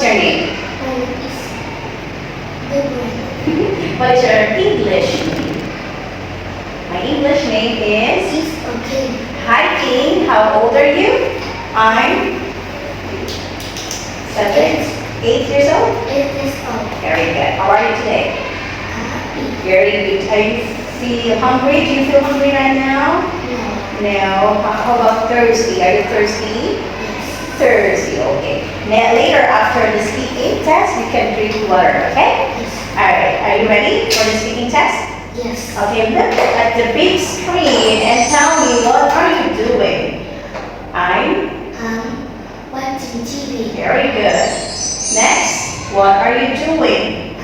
your name? What is your English name? My English name is? Hi King, how old are you? I'm 8 years old? Very good. How are you today? Very good. Are you feel hungry? Do you feel hungry right now? No. How about thirsty? Are you thirsty? Thirsty, okay. Now later after the speaking test, you can drink water, okay? Alright, are you ready for the speaking test? Okay, look at the big screen and tell me what are you doing? I'm Watching TV. very good. Next, what are you doing?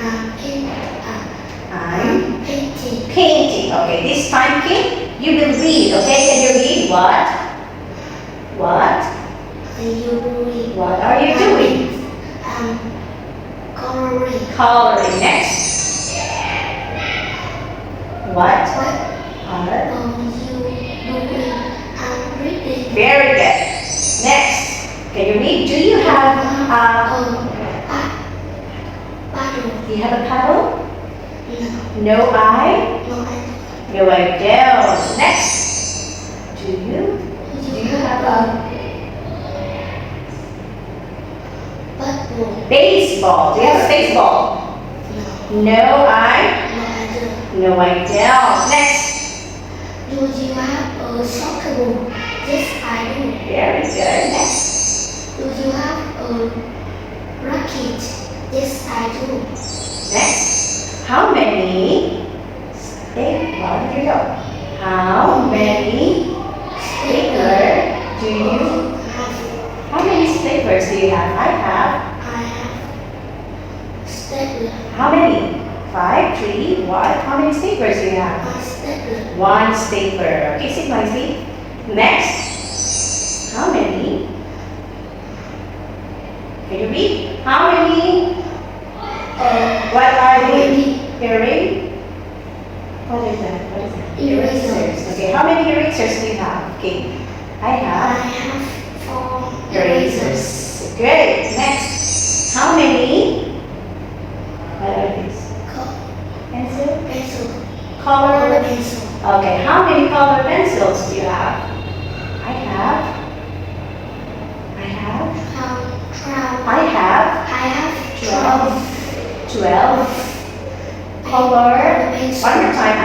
I'm Painting. painting. Okay, this time, King, you will read. Okay, can you read what? What? What are you doing? Coloring. Coloring. Next. What? What Are are you doing? I'm reading. very good. Next, can you read? Do you have Bottle. do you have a paddle? No. No, I. No, I No, I don't. Next, do you have a bottle. baseball? Do you have a baseball? No. No, I. No, I don't. No, I don't. Next, Do you have a soccer ball? Yes, I do. very good. Next, Do you have a racket? Yes, I do. next. How many? Well, here you go. How many stapler do you? Have. How many staplers do you have? I have. I have stapler. How many? 5, 3, 1. How many staplers do you have? A stapler. One stapler. Okay, sit nicely. Next, how many? Can you read? How many? What are they? Erasers. What is that? What is that? Erasers. Okay, how many erasers do you have? Okay, I I have have 4 erasers. Great. Next, how many? What are these? Pencil? Pencil. Color? Pencil. Okay, how many color pencils do you have? I have. I have. I have 12 color. One more time.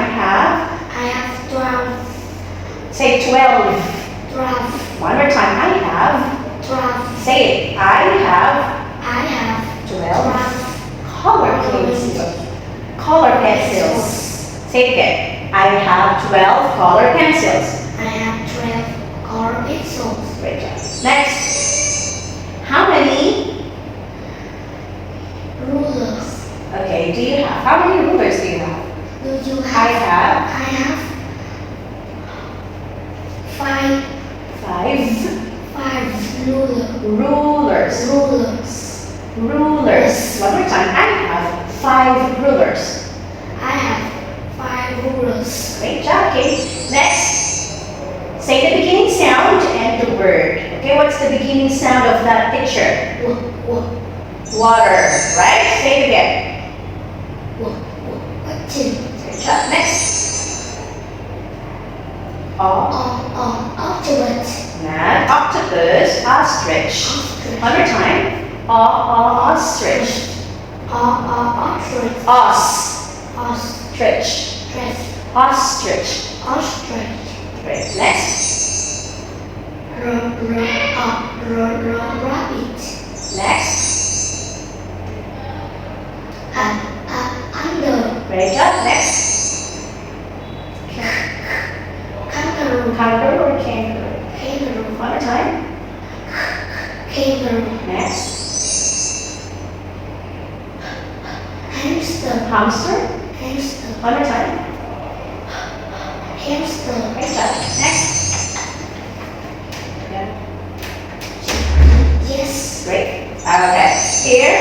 I have 12. Say 12. 12. One more time. I have. 12. Say it. I have I have 12 color pencils. Color pencils. Say it again. I have 12 color pencils. I have 12 color pencils. Great job. Next. How many? Rulers. Okay, do you have? How many rulers do you have? Do you I have? have I have 5 rulers. rulers. Rulers. One more time. I have 5 rulers. I have 5 rulers. Great job, Kate. Next, say the beginning sound and the word. Okay, what's the beginning sound of that picture? Water, right? Say it again. Watching. Great job. Next. Octopus. Not octopus, ostrich. One more time. Ostrich. Ostrich. Ostrich. Ostrich. Ostrich. Great. Next. Rabbit. Next. Under. Great job. Next. Kangaroo. Kangaroo or kangaroo? Kangaroo. One more time. Kangaroo. Next. Hamster. Hamster. Hamster. One more time. Hamster. Great job. Next. Yeah. Yes. Great. Okay. Here,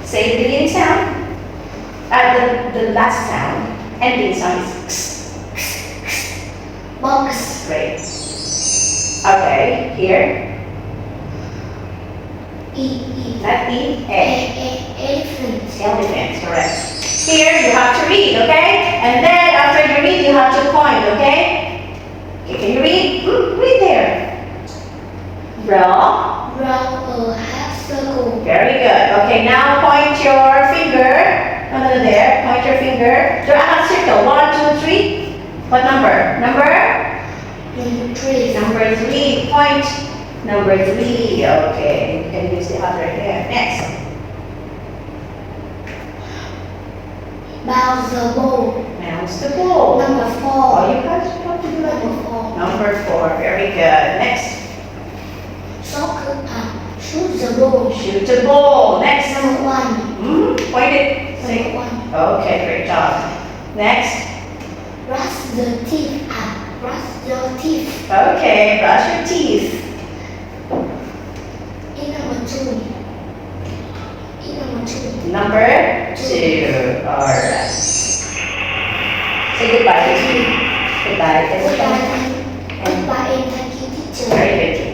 say the beginning sound. The last sound. Ending sound is Box. great. Okay. Here. Not E, A. Elephant. Elephant, correct. Here you have to read, okay? And then after you read, you have to point, okay? Okay, can you read? Read there. Draw. Draw a half circle. Very good. Okay, now point your finger. Another there. Point your finger. Draw a half circle. 1, 2, 3. What number? Number 3. Number 3. Point. Number 3. Okay, you can use the other hand. Next. Bounce the ball. Bounce the ball. Number 4. Oh, you guys have to do that. Number 4. Number 4. Very good. Next. Soccer. Shoot the ball. Shoot the ball. Next. Number 1. Point it. Say. Number 1. Okay, great job. Next. Brush the teeth. Brush your teeth. Okay, brush your teeth. In number 2. In number 2. Number 2. Alright. Say goodbye to me. Goodbye. Goodbye and thank you, teacher. Very good.